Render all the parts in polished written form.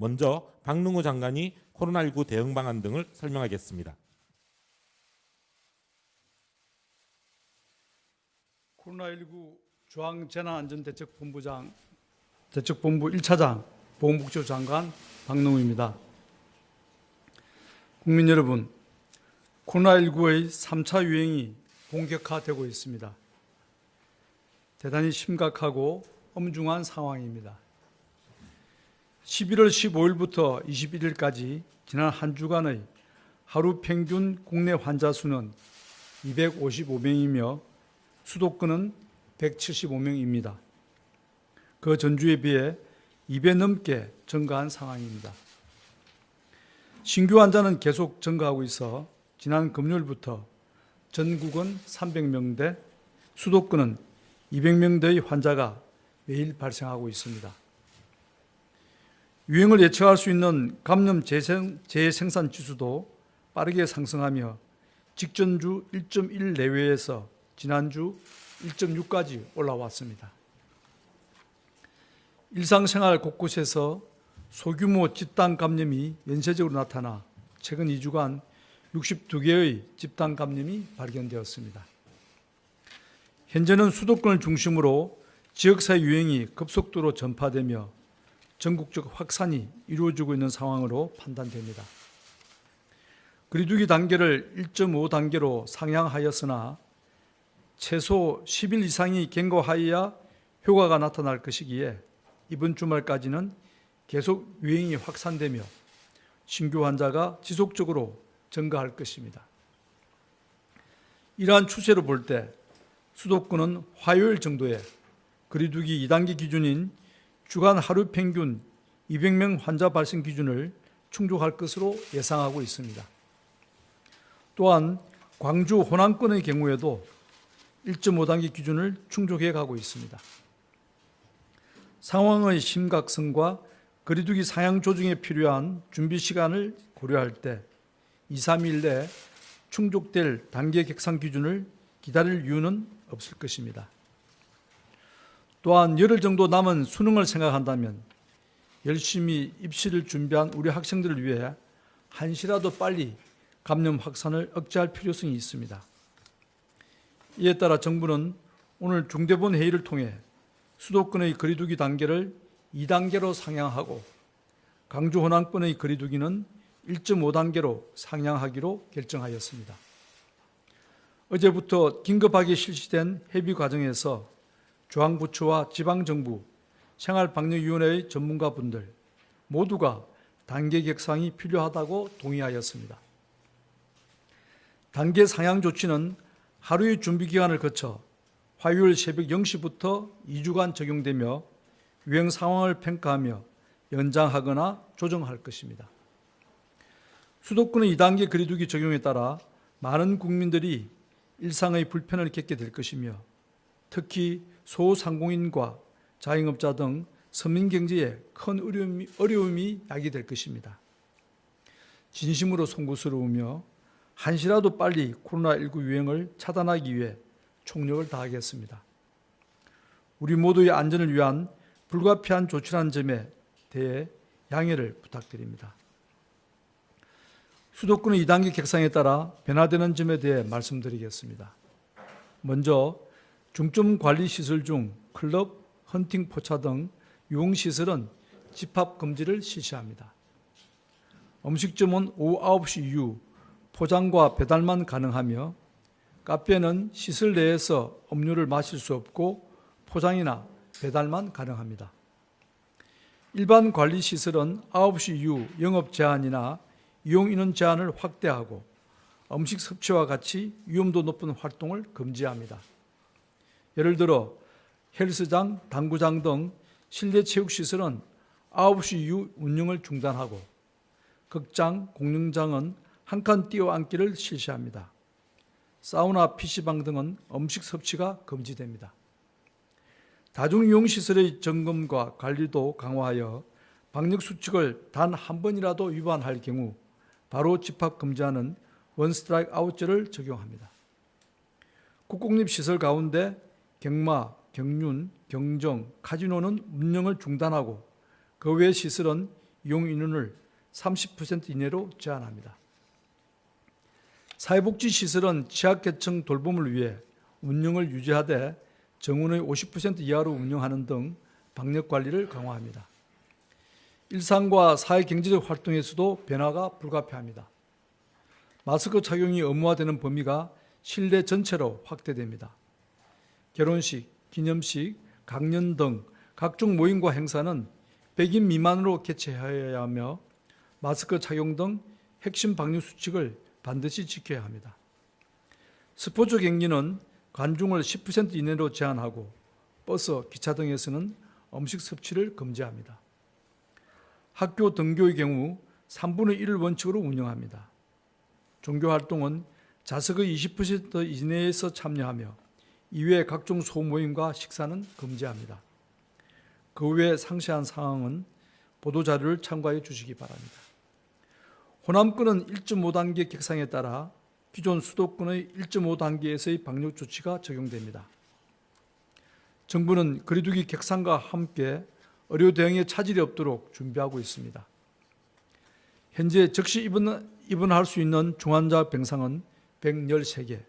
먼저 박능후 장관이 코로나19 대응 방안 등을 설명하겠습니다. 코로나19 중앙재난안전대책본부 1차장 보건복지부 장관 박능후입니다. 국민 여러분, 코로나19의 3차 유행이 본격화되고 있습니다. 대단히 심각하고 엄중한 상황입니다. 11월 15일부터 21일까지 지난 한 주간의 하루 평균 국내 환자 수는 255명이며 수도권은 175명입니다. 그 전주에 비해 2배 넘게 증가한 상황입니다. 신규 환자는 계속 증가하고 있어 지난 금요일부터 전국은 300명대, 수도권은 200명대의 환자가 매일 발생하고 있습니다. 유행을 예측할 수 있는 감염 재생산 지수도 빠르게 상승하며 직전주 1.1 내외에서 지난주 1.6까지 올라왔습니다. 일상생활 곳곳에서 소규모 집단 감염이 연쇄적으로 나타나 최근 2주간 62개의 집단 감염이 발견되었습니다. 현재는 수도권을 중심으로 지역사회 유행이 급속도로 전파되며 전국적 확산이 이루어지고 있는 상황으로 판단됩니다. 거리두기 단계를 1.5단계로 상향하였으나 최소 10일 이상이 경과하여야 효과가 나타날 것이기에 이번 주말까지는 계속 유행이 확산되며 신규 환자가 지속적으로 증가할 것입니다. 이러한 추세로 볼 때 수도권은 화요일 정도에 거리두기 2단계 기준인 주간 하루 평균 200명 환자 발생 기준을 충족할 것으로 예상하고 있습니다. 또한 광주 호남권의 경우에도 1.5단계 기준을 충족해 가고 있습니다. 상황의 심각성과 거리두기 상향 조정에 필요한 준비 시간을 고려할 때 2, 3일 내에 충족될 단계 객상 기준을 기다릴 이유는 없을 것입니다. 또한 열흘 정도 남은 수능을 생각한다면 열심히 입시를 준비한 우리 학생들을 위해 한시라도 빨리 감염 확산을 억제할 필요성이 있습니다. 이에 따라 정부는 오늘 중대본 회의를 통해 수도권의 거리두기 단계를 2단계로 상향하고 광주 호남권의 거리두기는 1.5단계로 상향하기로 결정하였습니다. 어제부터 긴급하게 실시된 협의 과정에서 중앙부처와 지방정부, 생활방역위원회의 전문가분들 모두가 단계 격상이 필요하다고 동의하였습니다. 단계 상향 조치는 하루의 준비 기간을 거쳐 화요일 새벽 0시부터 2주간 적용되며 유행 상황을 평가하며 연장하거나 조정할 것입니다. 수도권의 2단계 거리두기 적용에 따라 많은 국민들이 일상의 불편을 겪게 될 것이며 특히 소상공인과 자영업자 등 서민경제에 큰 어려움이 야기될 것입니다. 진심으로 송구스러우며 한시라도 빨리 코로나19 유행을 차단하기 위해 총력을 다하겠습니다. 우리 모두의 안전을 위한 불가피한 조치라는 점에 대해 양해를 부탁드립니다. 수도권의 2단계 객상에 따라 변화되는 점에 대해 말씀드리겠습니다. 먼저 중점관리시설 중 클럽, 헌팅 포차 등 유흥시설은 집합금지를 실시합니다. 음식점은 오후 9시 이후 포장과 배달만 가능하며 카페는 시설 내에서 음료를 마실 수 없고 포장이나 배달만 가능합니다. 일반 관리시설은 9시 이후 영업 제한이나 이용 인원 제한을 확대하고 음식 섭취와 같이 위험도 높은 활동을 금지합니다. 예를 들어 헬스장, 당구장 등 실내 체육시설은 9시 이후 운영을 중단하고 극장, 공연장은 한 칸 띄어앉기를 실시합니다. 사우나, PC방 등은 음식 섭취가 금지됩니다. 다중이용시설의 점검과 관리도 강화하여 방역수칙을 단 한 번이라도 위반할 경우 바로 집합금지하는 원스트라이크 아웃제를 적용합니다. 국공립시설 가운데 경마, 경륜, 경정, 카지노는 운영을 중단하고 그 외 시설은 이용 인원을 30% 이내로 제한합니다. 사회복지시설은 취약계층 돌봄을 위해 운영을 유지하되 정원의 50% 이하로 운영하는 등 방역관리를 강화합니다. 일상과 사회경제적 활동에서도 변화가 불가피합니다. 마스크 착용이 의무화되는 범위가 실내 전체로 확대됩니다. 결혼식, 기념식, 강연 등 각종 모임과 행사는 100인 미만으로 개최하여야 하며 마스크 착용 등 핵심 방역 수칙을 반드시 지켜야 합니다. 스포츠 경기는 관중을 10% 이내로 제한하고 버스, 기차 등에서는 음식 섭취를 금지합니다. 학교 등교의 경우 3분의 1을 원칙으로 운영합니다. 종교활동은 좌석의 20% 이내에서 참여하며 이외의 각종 소모임과 식사는 금지합니다. 그 외 상세한 사항은 보도자료를 참고해 주시기 바랍니다. 호남권은 1.5단계 객상에 따라 기존 수도권의 1.5단계에서의 방역 조치가 적용됩니다. 정부는 거리두기 객상과 함께 의료 대응에 차질이 없도록 준비하고 있습니다. 현재 즉시 입원할 수 있는 중환자 병상은 113개,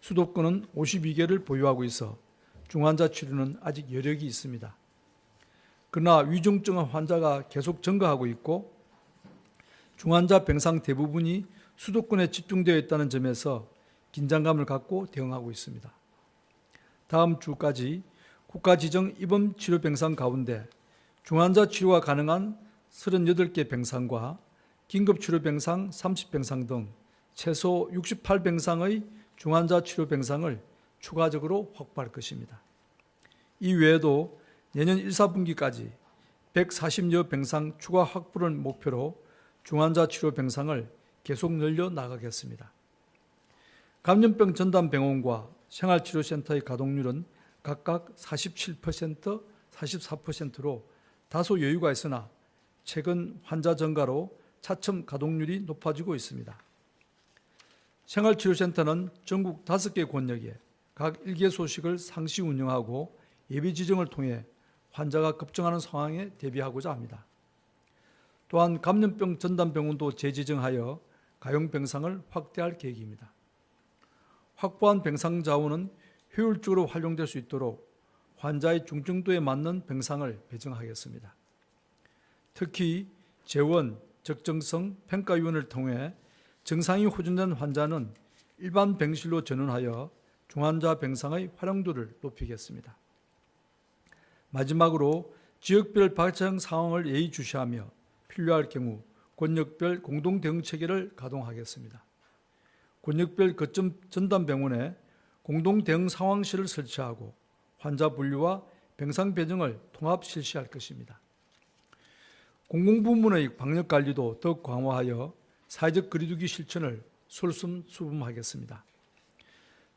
수도권은 52개를 보유하고 있어 중환자 치료는 아직 여력이 있습니다. 그러나 위중증 환자가 계속 증가하고 있고 중환자 병상 대부분이 수도권에 집중되어 있다는 점에서 긴장감을 갖고 대응하고 있습니다. 다음 주까지 국가지정 입원치료병상 가운데 중환자 치료가 가능한 38개 병상과 긴급치료병상 30병상 등 최소 68병상의 중환자 치료병상을 추가적으로 확보할 것입니다. 이 외에도 내년 1, 4분기까지 140여 병상 추가 확보를 목표로 중환자 치료 병상을 계속 늘려 나가겠습니다. 감염병 전담병원과 생활치료센터의 가동률은 각각 47%, 44%로 다소 여유가 있으나 최근 환자 증가로 차츰 가동률이 높아지고 있습니다. 생활치료센터는 전국 5개 권역에 각 1개소식을 상시 운영하고 예비 지정을 통해 환자가 급증하는 상황에 대비하고자 합니다. 또한 감염병 전담병원도 재지정하여 가용 병상을 계획입니다. 확보한 병상 자원은 효율적으로 활용될 수 있도록 환자의 중증도에 맞는 병상을 배정하겠습니다. 특히 재원, 적정성, 평가위원회를 통해 증상이 호전된 환자는 일반 병실로 전원하여 중환자 병상의 활용도를 높이겠습니다. 마지막으로 지역별 발생 상황을 예의주시하며 필요할 경우 권역별 공동대응체계를 가동하겠습니다. 권역별 거점 전담병원에 공동대응 상황실을 설치하고 환자 분류와 병상 배정을 통합 실시할 것입니다. 공공부문의 방역관리도 더욱 강화하여 사회적 거리두기 실천을 솔선수범하겠습니다.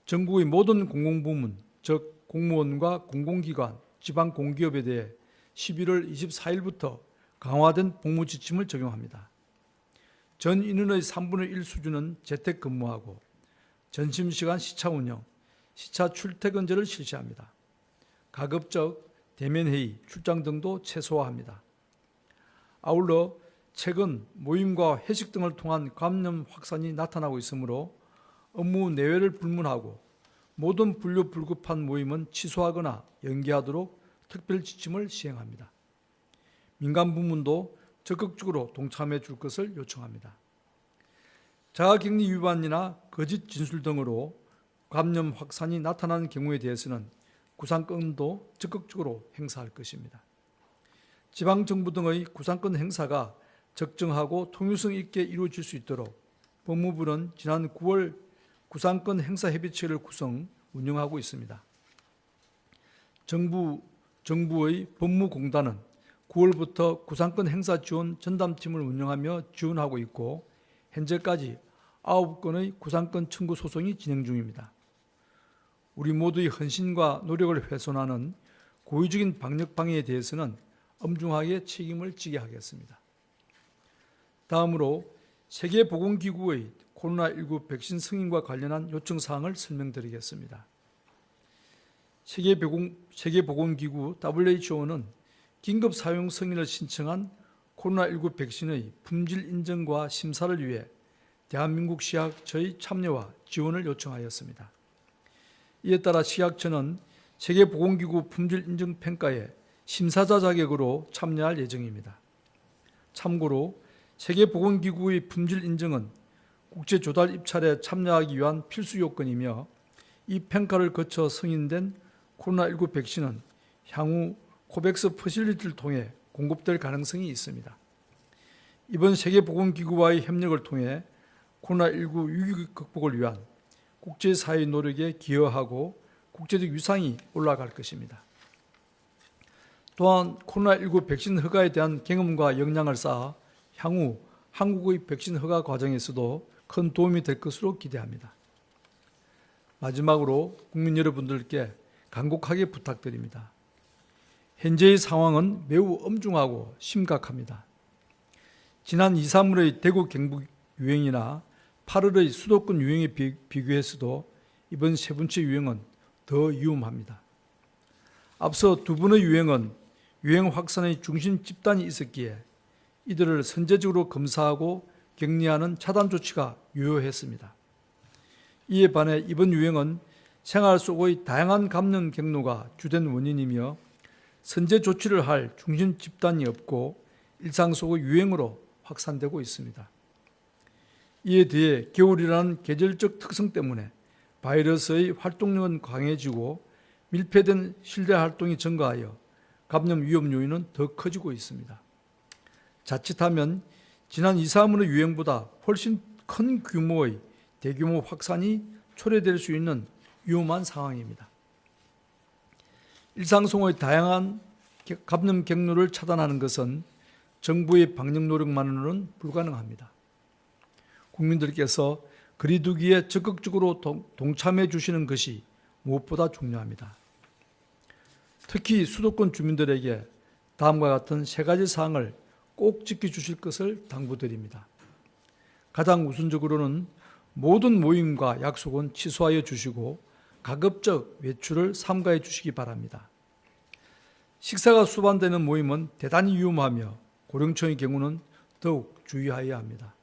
전국의 모든 공공부문, 즉 공무원과 공공기관, 지방공기업에 대해 11월 24일부터 강화된 복무지침을 적용합니다. 전 인원의 3분의 1 수준은 재택근무하고 점심시간 시차 운영, 시차 출퇴근제를 실시합니다. 가급적 대면회의, 출장 등도 최소화합니다. 아울러 최근 모임과 회식 등을 통한 감염 확산이 나타나고 있으므로 업무 내외를 불문하고 모든 분류 불급한 모임은 취소하거나 연기하도록 특별 지침을 시행합니다. 민간 부문도 적극적으로 동참해 줄 것을 요청합니다. 자가격리 위반이나 거짓 진술 등으로 감염 확산이 나타나는 경우에 대해서는 구상권도 적극적으로 행사할 것입니다. 지방정부 등의 구상권 행사가 적정하고 통일성 있게 이루어질 수 있도록 법무부는 지난 9월 구상권 행사 협의체를 운영하고 있습니다. 정부의 법무공단은 9월부터 구상권 행사 지원 전담팀을 운영하며 지원하고 있고 현재까지 9건의 구상권 청구 소송이 진행 중입니다. 우리 모두의 헌신과 노력을 훼손하는 고의적인 방역 방해에 대해서는 엄중하게 책임을 지게 하겠습니다. 다음으로 세계보건기구의 코로나19 백신 승인과 관련한 요청사항을 설명드리겠습니다. 세계보건기구 WHO는 긴급 사용 승인을 신청한 코로나19 백신의 품질 인증과 심사를 위해 대한민국 식약처의 참여와 지원을 요청하였습니다. 이에 따라 식약처는 세계보건기구 품질인증평가에 심사자 자격으로 참여할 예정입니다. 참고로 세계보건기구의 품질인증은 국제조달 입찰에 참여하기 위한 필수 요건이며 이 평가를 거쳐 승인된 코로나19 백신은 향후 코백스 퍼실리티를 통해 공급될 가능성이 있습니다. 이번 세계보건기구와의 협력을 통해 코로나19 위기 극복을 위한 국제사회의 노력에 기여하고 국제적 위상이 올라갈 것입니다. 또한 코로나19 백신 허가에 대한 경험과 역량을 쌓아 향후 한국의 백신 허가 과정에서도 큰 도움이 될 것으로 기대합니다. 마지막으로 국민 여러분들께 간곡하게 부탁드립니다. 현재의 상황은 매우 엄중하고 심각합니다. 지난 2, 3월의 대구 경북 유행이나 8월의 수도권 유행에 비교해서도 이번 세 번째 유행은 더 위험합니다. 앞서 두 번의 유행은 유행 확산의 중심 집단이 있었기에 이들을 선제적으로 검사하고 격리하는 차단 조치가 유효했습니다. 이에 반해 이번 유행은 생활 속의 다양한 감염 경로가 주된 원인이며 선제 조치를 할 중심 집단이 없고 일상 속의 유행으로 확산되고 있습니다. 이에 대해 겨울이라는 계절적 특성 때문에 바이러스의 활동력은 강해지고 밀폐된 실내 활동이 증가하여 감염 위험 요인은 더 커지고 있습니다. 자칫하면 지난 2, 3월의 유행보다 훨씬 큰 규모의 대규모 확산이 초래될 수 있는 위험한 상황입니다. 일상 속의 다양한 감염 경로를 차단하는 것은 정부의 방역 노력만으로는 불가능합니다. 국민들께서 거리두기에 적극적으로 동참해 주시는 것이 무엇보다 중요합니다. 특히 수도권 주민들에게 다음과 같은 세 가지 사항을 꼭 지켜주실 것을 당부드립니다. 가장 우선적으로는 모든 모임과 약속은 취소하여 주시고 가급적 외출을 삼가해 주시기 바랍니다. 식사가 수반되는 모임은 대단히 위험하며 고령층의 경우는 더욱 주의하여야 합니다.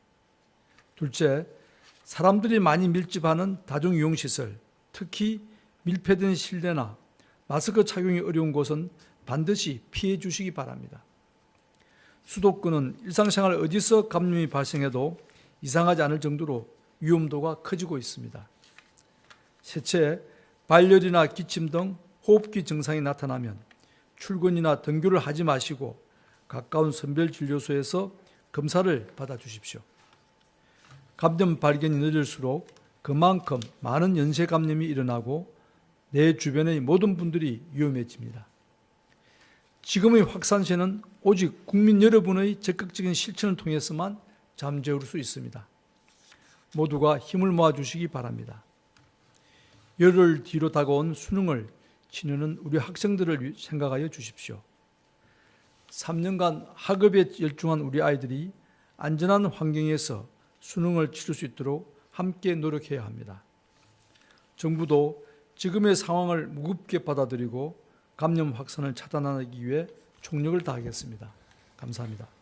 둘째, 사람들이 많이 밀집하는 다중이용시설, 특히 밀폐된 실내나 마스크 착용이 어려운 곳은 반드시 피해 주시기 바랍니다. 수도권은 일상생활 어디서 감염이 발생해도 이상하지 않을 정도로 위험도가 커지고 있습니다. 셋째, 발열이나 기침 등 호흡기 증상이 나타나면 출근이나 등교를 하지 마시고 가까운 선별진료소에서 검사를 받아주십시오. 감염 발견이 늦을수록 그만큼 많은 연쇄 감염이 일어나고 내 주변의 모든 분들이 위험해집니다. 지금의 확산세는 오직 국민 여러분의 적극적인 실천을 통해서만 잠재울 수 있습니다. 모두가 힘을 모아주시기 바랍니다. 열흘 뒤로 다가온 수능을 치르는 우리 학생들을 생각하여 주십시오. 3년간 학업에 열중한 우리 아이들이 안전한 환경에서 수능을 치를 수 있도록 함께 노력해야 합니다. 정부도 지금의 상황을 무겁게 받아들이고 감염 확산을 차단하기 위해 총력을 다하겠습니다. 감사합니다.